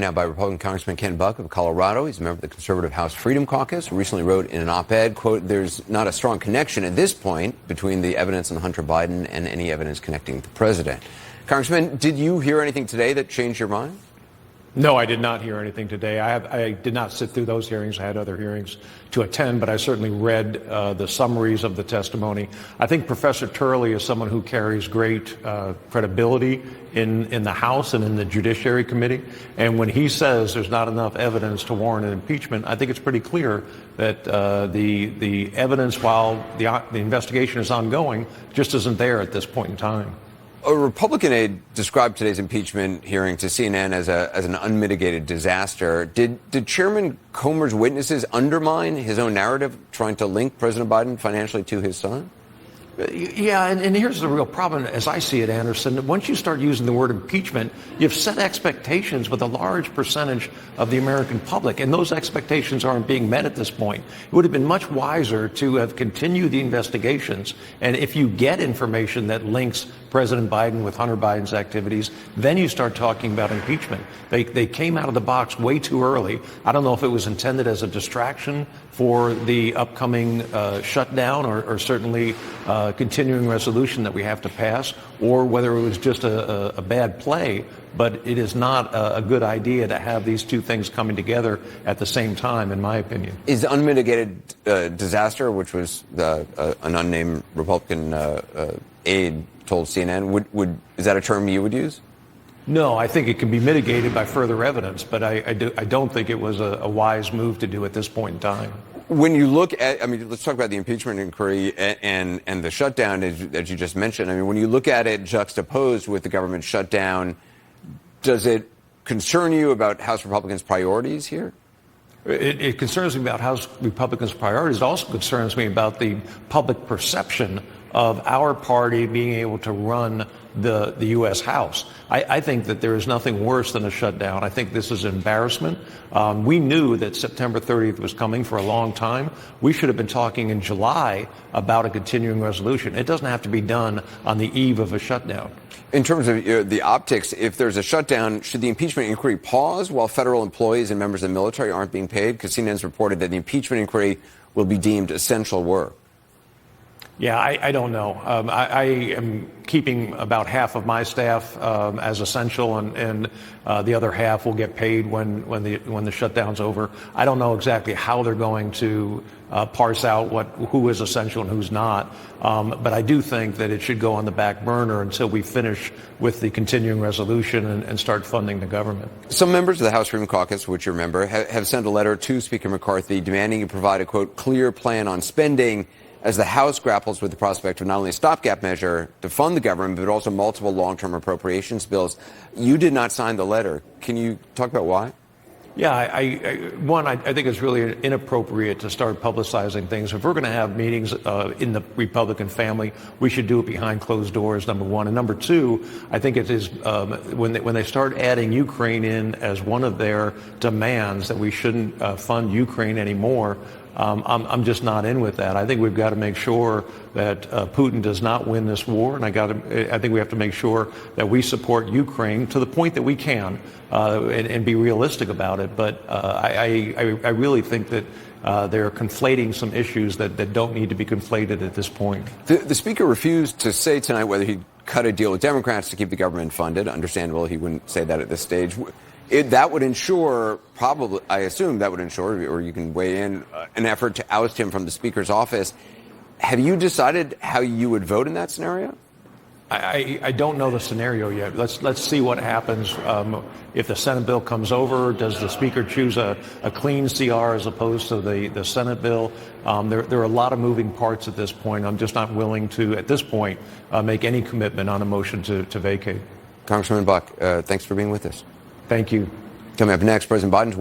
Now by Republican Congressman Ken Buck of Colorado. He's a member of the conservative House Freedom Caucus, who recently wrote in an op-ed, quote, "There's not a strong connection at this point between the evidence on Hunter Biden and any evidence connecting the president." Congressman, did you hear anything today that changed your mind? No, I did not hear anything today. I did not sit through those hearings. I had other hearings to attend, but I certainly read the summaries of the testimony. I think Professor Turley is someone who carries great credibility in the House and in the Judiciary Committee. And when he says there's not enough evidence to warrant an impeachment, I think it's pretty clear that the evidence, while the investigation is ongoing, just isn't there at this point in time. A Republican aide described today's impeachment hearing to CNN as an unmitigated disaster. Did Chairman Comer's witnesses undermine his own narrative, trying to link President Biden financially to his son? Yeah, and here's the real problem, as I see it, Anderson. Once you start using the word impeachment, you've set expectations with a large percentage of the American public, and those expectations aren't being met at this point. It would have been much wiser to have continued the investigations, and if you get information that links President Biden with Hunter Biden's activities, then you start talking about impeachment. They came out of the box way too early. I don't know if it was intended as a distraction for the upcoming shutdown or certainly continuing resolution that we have to pass, or whether it was just a bad play. But it is not a good idea to have these two things coming together at the same time, in my opinion. Is unmitigated disaster, which was an unnamed Republican aide told CNN, is that a term you would use? No, I think it can be mitigated by further evidence, but I don't think it was a wise move to do at this point in time. When you look at, let's talk about the impeachment inquiry and the shutdown, as you just mentioned. When you look at it juxtaposed with the government shutdown, does it concern you about House Republicans' priorities here? It concerns me about House Republicans' priorities. It also concerns me about the public perception of our party being able to run the U.S. House. I think that there is nothing worse than a shutdown. I think this is an embarrassment. We knew that September 30th was coming for a long time. We should have been talking in July about a continuing resolution. It doesn't have to be done on the eve of a shutdown. In terms of the optics, if there's a shutdown, should the impeachment inquiry pause while federal employees and members of the military aren't being paid? Because CNN's reported that the impeachment inquiry will be deemed essential work. Yeah, I don't know. I am keeping about half of my staff as essential, and the other half will get paid when the shutdown's over. I don't know exactly how they're going to parse out who is essential and who's not. But I do think that it should go on the back burner until we finish with the continuing resolution and start funding the government. Some members of the House Freedom Caucus, which you remember, have sent a letter to Speaker McCarthy demanding he provide a, quote, clear plan on spending as the House grapples with the prospect of not only a stopgap measure to fund the government, but also multiple long-term appropriations bills. You did not sign the letter. Can you talk about why? Yeah, I think it's really inappropriate to start publicizing things. If we're going to have meetings in the Republican family, we should do it behind closed doors, number one. And number two, I think it is when they start adding Ukraine in as one of their demands that we shouldn't fund Ukraine anymore. I'm just not in with that. I think we've got to make sure that Putin does not win this war, and I think we have to make sure that we support Ukraine to the point that we can and be realistic about it. But I really think that they're conflating some issues that don't need to be conflated at this point. The Speaker refused to say tonight whether he'd cut a deal with Democrats to keep the government funded. Understandable, he wouldn't say that at this stage. That would ensure, probably, I assume that would ensure, or you can weigh in, an effort to oust him from the Speaker's office. Have you decided how you would vote in that scenario? I don't know the scenario yet. Let's see what happens. If the Senate bill comes over, does the Speaker choose a clean CR as opposed to the Senate bill? There are a lot of moving parts at this point. I'm just not willing to, at this point, make any commitment on a motion to vacate. Congressman Buck, thanks for being with us. Thank you. Coming up next, President Biden's